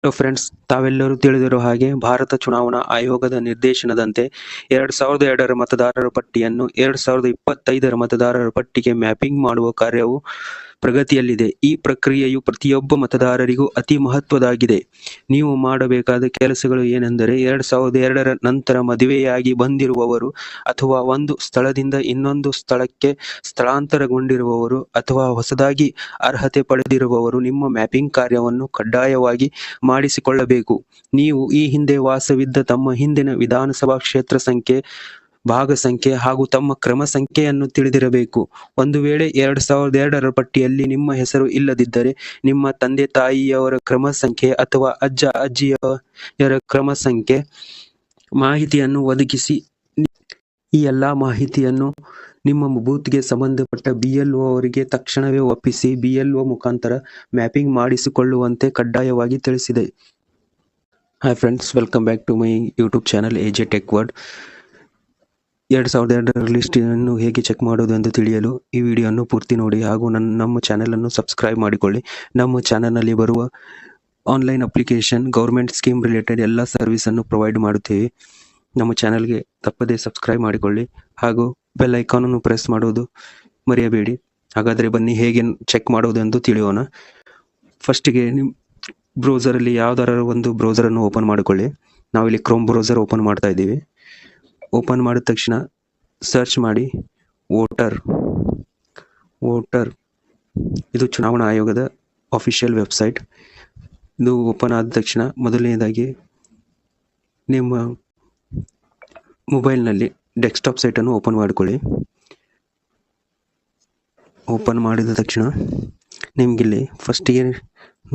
Friends, ತಾವೆಲ್ಲರೂ ತಿಳಿದಿರೋ ಹಾಗೆ ಭಾರತ ಚುನಾವಣಾ ಆಯೋಗದ ನಿರ್ದೇಶನದಂತೆ 2002ರ ಮತದಾರರ ಪಟ್ಟಿಯನ್ನು 2025ರ ಮತದಾರರ ಪಟ್ಟಿಗೆ ಮ್ಯಾಪಿಂಗ್ ಮಾಡುವ ಕಾರ್ಯವು ಪ್ರಗತಿಯಲ್ಲಿದೆ. ಈ ಪ್ರಕ್ರಿಯೆಯು ಪ್ರತಿಯೊಬ್ಬ ಮತದಾರರಿಗೂ ಅತಿ ಮಹತ್ವದಾಗಿದೆ. ನೀವು ಮಾಡಬೇಕಾದ ಕೆಲಸಗಳು ಏನೆಂದರೆ, 2002ರ ನಂತರ ಮದುವೆಯಾಗಿ ಬಂದಿರುವವರು ಅಥವಾ ಒಂದು ಸ್ಥಳದಿಂದ ಇನ್ನೊಂದು ಸ್ಥಳಕ್ಕೆ ಸ್ಥಳಾಂತರಗೊಂಡಿರುವವರು ಅಥವಾ ಹೊಸದಾಗಿ ಅರ್ಹತೆ ಪಡೆದಿರುವವರು ನಿಮ್ಮ ಮ್ಯಾಪಿಂಗ್ ಕಾರ್ಯವನ್ನು ಕಡ್ಡಾಯವಾಗಿ ಮಾಡಿಸಿಕೊಳ್ಳಬೇಕು. ನೀವು ಈ ಹಿಂದೆ ವಾಸವಿದ್ದ ತಮ್ಮ ಹಿಂದಿನ ವಿಧಾನಸಭಾ ಕ್ಷೇತ್ರ ಸಂಖ್ಯೆ, ಭಾಗ ಸಂಖ್ಯೆ ಹಾಗೂ ತಮ್ಮ ಕ್ರಮ ಸಂಖ್ಯೆಯನ್ನು ತಿಳಿದಿರಬೇಕು. ಒಂದು ವೇಳೆ 2002ರ ಪಟ್ಟಿಯಲ್ಲಿ ನಿಮ್ಮ ಹೆಸರು ಇಲ್ಲದಿದ್ದರೆ, ನಿಮ್ಮ ತಂದೆ ತಾಯಿಯವರ ಕ್ರಮ ಸಂಖ್ಯೆ ಅಥವಾ ಅಜ್ಜ ಅಜ್ಜಿಯರ ಕ್ರಮ ಸಂಖ್ಯೆ ಮಾಹಿತಿಯನ್ನು ಒದಗಿಸಿ. ಈ ಎಲ್ಲಾ ಮಾಹಿತಿಯನ್ನು ನಿಮ್ಮ ಬೂತ್ಗೆ ಸಂಬಂಧಪಟ್ಟ BLO ಅವರಿಗೆ ತಕ್ಷಣವೇ ಒಪ್ಪಿಸಿ BLO ಮುಖಾಂತರ ಮ್ಯಾಪಿಂಗ್ ಮಾಡಿಸಿಕೊಳ್ಳುವಂತೆ ಕಡ್ಡಾಯವಾಗಿ ತಿಳಿಸಿದೆ. Hi friends, welcome back to my YouTube channel AJ tech word. 2002ರ ಲಿಸ್ಟನ್ನು ಹೇಗೆ ಚೆಕ್ ಮಾಡೋದು ಎಂದು ತಿಳಿಯಲು ಈ ವಿಡಿಯೋವನ್ನು ಪೂರ್ತಿ ನೋಡಿ ಹಾಗೂ ನಮ್ಮ ಚಾನಲನ್ನು ಸಬ್ಸ್ಕ್ರೈಬ್ ಮಾಡಿಕೊಳ್ಳಿ. ನಮ್ಮ ಚಾನಲ್ನಲ್ಲಿ ಬರುವ online application, government scheme related ಎಲ್ಲ ಸರ್ವಿಸನ್ನು ಪ್ರೊವೈಡ್ ಮಾಡುತ್ತೇವೆ. ನಮ್ಮ ಚಾನಲ್ಗೆ ತಪ್ಪದೇ ಸಬ್ಸ್ಕ್ರೈಬ್ ಮಾಡಿಕೊಳ್ಳಿ ಹಾಗೂ ಬೆಲ್ ಐಕಾನನ್ನು ಪ್ರೆಸ್ ಮಾಡೋದು ಮರೆಯಬೇಡಿ. ಹಾಗಾದರೆ ಬನ್ನಿ ಹೇಗೆ ಚೆಕ್ ಮಾಡೋದು ಎಂದು ತಿಳಿಯೋಣ. ಫಸ್ಟಿಗೆ ನಿಮ್ಮ ಬ್ರೌಸರಲ್ಲಿ ಯಾವುದಾರ ಒಂದು ಬ್ರೌಸರನ್ನು ಓಪನ್ ಮಾಡಿಕೊಳ್ಳಿ. ನಾವಿಲ್ಲಿ ಕ್ರೋಮ್ ಬ್ರೌಸರ್ ಓಪನ್ ಮಾಡ್ತಾ ಇದ್ದೀವಿ. ಓಪನ್ ಮಾಡಿದ ತಕ್ಷಣ ಸರ್ಚ್ ಮಾಡಿ ವೋಟರ್. ಇದು ಚುನಾವಣಾ ಆಯೋಗದ ಅಫಿಷಿಯಲ್ ವೆಬ್ಸೈಟ್. ಇದು ಓಪನ್ ಆದ ತಕ್ಷಣ ಮೊದಲನೇದಾಗಿ ನಿಮ್ಮ ಮೊಬೈಲ್ನಲ್ಲಿ ಡೆಸ್ಕ್ಟಾಪ್ ಸೈಟನ್ನು ಓಪನ್ ಮಾಡಿಕೊಳ್ಳಿ. ಓಪನ್ ಮಾಡಿದ ತಕ್ಷಣ ನಿಮಗಿಲ್ಲಿ ಫಸ್ಟಿಗೆ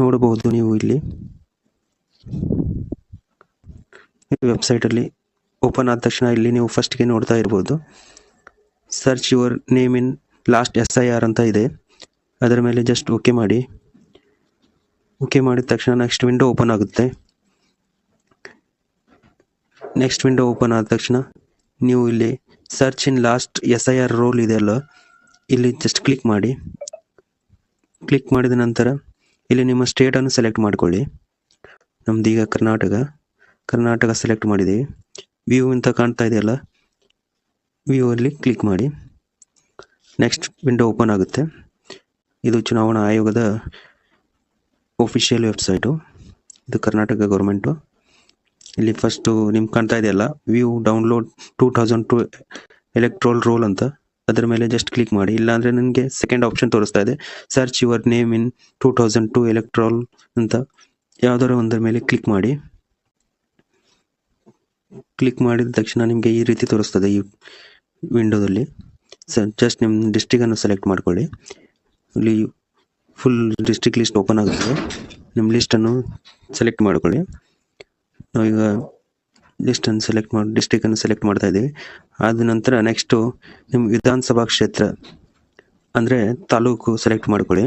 ನೋಡಬಹುದು, ನೀವು ಇಲ್ಲಿ ವೆಬ್ಸೈಟಲ್ಲಿ ಓಪನ್ ಆದ ತಕ್ಷಣ ಇಲ್ಲಿ ನೀವು ಫಸ್ಟ್ಗೆ ನೋಡ್ತಾ ಇರ್ಬೋದು, search your name in last SIR ಅಂತ ಇದೆ. ಅದರ ಮೇಲೆ ಜಸ್ಟ್ ಓಕೆ ಮಾಡಿ. ಓಕೆ ಮಾಡಿದ ತಕ್ಷಣ ನೆಕ್ಸ್ಟ್ ವಿಂಡೋ ಓಪನ್ ಆಗುತ್ತೆ. ನೆಕ್ಸ್ಟ್ ವಿಂಡೋ ಓಪನ್ ಆದ ತಕ್ಷಣ ನೀವು ಇಲ್ಲಿ search in last SIR roll ಇದೆಯಲ್ಲ, ಇಲ್ಲಿ ಜಸ್ಟ್ ಕ್ಲಿಕ್ ಮಾಡಿ. ಕ್ಲಿಕ್ ಮಾಡಿದ ನಂತರ ಇಲ್ಲಿ ನಿಮ್ಮ ಸ್ಟೇಟನ್ನು ಸೆಲೆಕ್ಟ್ ಮಾಡಿಕೊಳ್ಳಿ. ನಮ್ದೀಗ ಕರ್ನಾಟಕ ಸೆಲೆಕ್ಟ್ ಮಾಡಿದ್ದೀವಿ. ವ್ಯೂ ಅಂತ ಕಾಣ್ತಾ ಇದೆಯಲ್ಲ, ವ್ಯೂ ಅಲ್ಲಿ ಕ್ಲಿಕ್ ಮಾಡಿ. ನೆಕ್ಸ್ಟ್ ವಿಂಡೋ ಓಪನ್ ಆಗುತ್ತೆ. ಇದು ಚುನಾವಣಾ ಆಯೋಗದ ಒಫಿಷಿಯಲ್ ವೆಬ್ಸೈಟು. ಇದು ಕರ್ನಾಟಕ ಗೌರ್ಮೆಂಟು. ಇಲ್ಲಿ ಫಸ್ಟು ನಿಮ್ಗೆ ಕಾಣ್ತಾ ಇದೆಯಲ್ಲ, ವ್ಯೂ ಡೌನ್ಲೋಡ್ 2002 ಎಲೆಕ್ಟ್ರೋಲ್ ರೋಲ್ ಅಂತ, ಅದರ ಮೇಲೆ ಜಸ್ಟ್ ಕ್ಲಿಕ್ ಮಾಡಿ. ಇಲ್ಲಾಂದರೆ ನನಗೆ ಸೆಕೆಂಡ್ ಆಪ್ಷನ್ ತೋರಿಸ್ತಾ ಇದೆ, search your name in 2002 electoral ಅಂತ. ಯಾವುದಾರ ಒಂದರ ಮೇಲೆ ಕ್ಲಿಕ್ ಮಾಡಿ. ಕ್ಲಿಕ್ ಮಾಡಿದ ತಕ್ಷಣ ನಿಮಗೆ ಈ ರೀತಿ ತೋರಿಸ್ತದೆ ಈ ವಿಂಡೋದಲ್ಲಿ. ಜಸ್ಟ್ ನಿಮ್ಮ ಡಿಸ್ಟ್ರಿಕ್ಟನ್ನು ಸೆಲೆಕ್ಟ್ ಮಾಡ್ಕೊಳ್ಳಿ. ಇಲ್ಲಿ ಫುಲ್ ಡಿಸ್ಟ್ರಿಕ್ಟ್ ಲಿಸ್ಟ್ ಓಪನ್ ಆಗುತ್ತೆ. ನಿಮ್ಮ ಲಿಸ್ಟನ್ನು ಸೆಲೆಕ್ಟ್ ಮಾಡ್ಕೊಳ್ಳಿ. ನಾವೀಗ ಡಿಸ್ಟ್ರಿಕ್ಟನ್ನು ಸೆಲೆಕ್ಟ್ ಮಾಡ್ತಾ ಇದ್ದೀವಿ. ಆದ ನಂತರ ನೆಕ್ಸ್ಟು ನಿಮ್ಮ ವಿಧಾನಸಭಾ ಕ್ಷೇತ್ರ ಅಂದರೆ ತಾಲೂಕು ಸೆಲೆಕ್ಟ್ ಮಾಡ್ಕೊಳ್ಳಿ.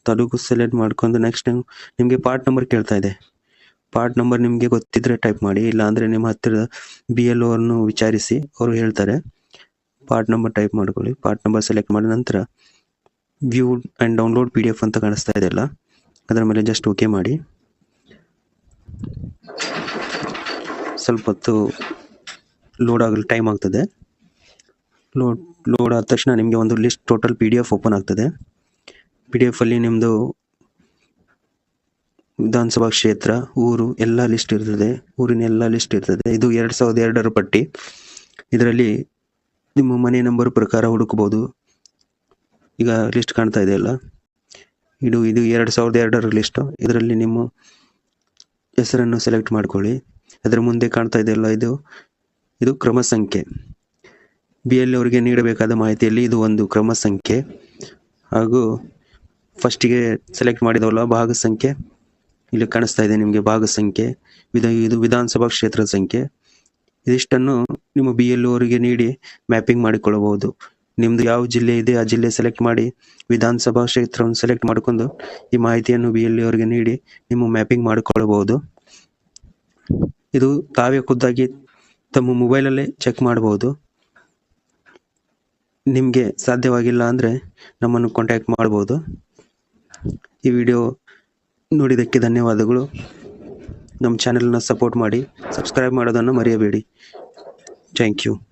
ತಾಲೂಕು ಸೆಲೆಕ್ಟ್ ಮಾಡ್ಕೊಂಡು ನೆಕ್ಸ್ಟ್ ನಿಮಗೆ ಪಾರ್ಟ್ ನಂಬರ್ ಕೇಳ್ತಾ ಇದೆ. ಪಾರ್ಟ್ ನಂಬರ್ ನಿಮಗೆ ಗೊತ್ತಿದ್ರೆ ಟೈಪ್ ಮಾಡಿ, ಇಲ್ಲಾಂದರೆ ನಿಮ್ಮ ಹತ್ತಿರದ BLO ಅನ್ನು ವಿಚಾರಿಸಿ, ಅವರು ಹೇಳ್ತಾರೆ. ಪಾರ್ಟ್ ನಂಬರ್ ಟೈಪ್ ಮಾಡ್ಕೊಳ್ಳಿ. ಪಾರ್ಟ್ ನಂಬರ್ ಸೆಲೆಕ್ಟ್ ಮಾಡಿದ ನಂತರ ವ್ಯೂ ಆ್ಯಂಡ್ ಡೌನ್ಲೋಡ್ PDF ಅಂತ ಕಾಣಿಸ್ತಾ ಇದೆಯಲ್ಲ, ಅದರ ಮೇಲೆ ಜಸ್ಟ್ ಓಕೆ ಮಾಡಿ. ಸ್ವಲ್ಪ ಹೊತ್ತು ಲೋಡ್ ಆಗಲು ಟೈಮ್ ಆಗ್ತದೆ. ಲೋಡ್ ಆದ ತಕ್ಷಣ ನಿಮಗೆ ಒಂದು ಲಿಸ್ಟ್ ಟೋಟಲ್ PDF ಓಪನ್ ಆಗ್ತದೆ. PDF ಅಲ್ಲಿ ನಿಮ್ಮದು ವಿಧಾನಸಭಾ ಕ್ಷೇತ್ರ, ಊರು ಎಲ್ಲ ಲಿಸ್ಟ್ ಇರ್ತದೆ. ಊರಿನ ಎಲ್ಲ ಲಿಸ್ಟ್ ಇರ್ತದೆ. ಇದು 2002ರ ಪಟ್ಟಿ. ಇದರಲ್ಲಿ ನಿಮ್ಮ ಮನೆ ನಂಬರ್ ಪ್ರಕಾರ ಹುಡುಕಬಹುದು. ಈಗ ಲಿಸ್ಟ್ ಕಾಣ್ತಾ ಇದೆಯಲ್ಲ, ಇದು 2002ರ ಲಿಸ್ಟು. ಇದರಲ್ಲಿ ನಿಮ್ಮ ಹೆಸರನ್ನು ಸೆಲೆಕ್ಟ್ ಮಾಡ್ಕೊಳ್ಳಿ. ಅದರ ಮುಂದೆ ಕಾಣ್ತಾ ಇದೆಯಲ್ಲ, ಇದು ಕ್ರಮ ಸಂಖ್ಯೆ. BLO ಅವರಿಗೆ ನೀಡಬೇಕಾದ ಮಾಹಿತಿಯಲ್ಲಿ ಇದು ಒಂದು ಕ್ರಮ ಸಂಖ್ಯೆ. ಹಾಗೂ ಫಸ್ಟಿಗೆ ಸೆಲೆಕ್ಟ್ ಮಾಡಿದವಲ್ಲ ಭಾಗ ಸಂಖ್ಯೆ, ಇಲ್ಲಿ ಕಾಣಿಸ್ತಾ ಇದೆ ನಿಮಗೆ ಭಾಗ ಸಂಖ್ಯೆ. ಇದು ವಿಧಾನಸಭಾ ಕ್ಷೇತ್ರದ ಸಂಖ್ಯೆ. ಇದಿಷ್ಟನ್ನು ನಿಮ್ಮ BLO ಅವರಿಗೆ ನೀಡಿ ಮ್ಯಾಪಿಂಗ್ ಮಾಡಿಕೊಳ್ಳಬಹುದು. ನಿಮ್ಮದು ಯಾವ ಜಿಲ್ಲೆ ಇದೆ ಆ ಜಿಲ್ಲೆ ಸೆಲೆಕ್ಟ್ ಮಾಡಿ, ವಿಧಾನಸಭಾ ಕ್ಷೇತ್ರವನ್ನು ಸೆಲೆಕ್ಟ್ ಮಾಡಿಕೊಂಡು ಈ ಮಾಹಿತಿಯನ್ನು BLO ಅವರಿಗೆ ನೀಡಿ ನಿಮ್ಮ ಮ್ಯಾಪಿಂಗ್ ಮಾಡಿಕೊಳ್ಳಬಹುದು. ಇದು ತಾವೇ ಖುದ್ದಾಗಿ ತಮ್ಮ ಮೊಬೈಲಲ್ಲೇ ಚೆಕ್ ಮಾಡಬಹುದು. ನಿಮಗೆ ಸಾಧ್ಯವಾಗಿಲ್ಲ ಅಂದರೆ ನಮ್ಮನ್ನು ಕಾಂಟ್ಯಾಕ್ಟ್ ಮಾಡ್ಬೋದು. ಈ ವಿಡಿಯೋ ನೋಡಿದ್ದಕ್ಕೆ ಧನ್ಯವಾದಗಳು. ನಮ್ಮ ಚಾನೆಲ್ನ ಸಪೋರ್ಟ್ ಮಾಡಿ, ಸಬ್ಸ್ಕ್ರೈಬ್ ಮಾಡೋದನ್ನು ಮರೆಯಬೇಡಿ. Thank you.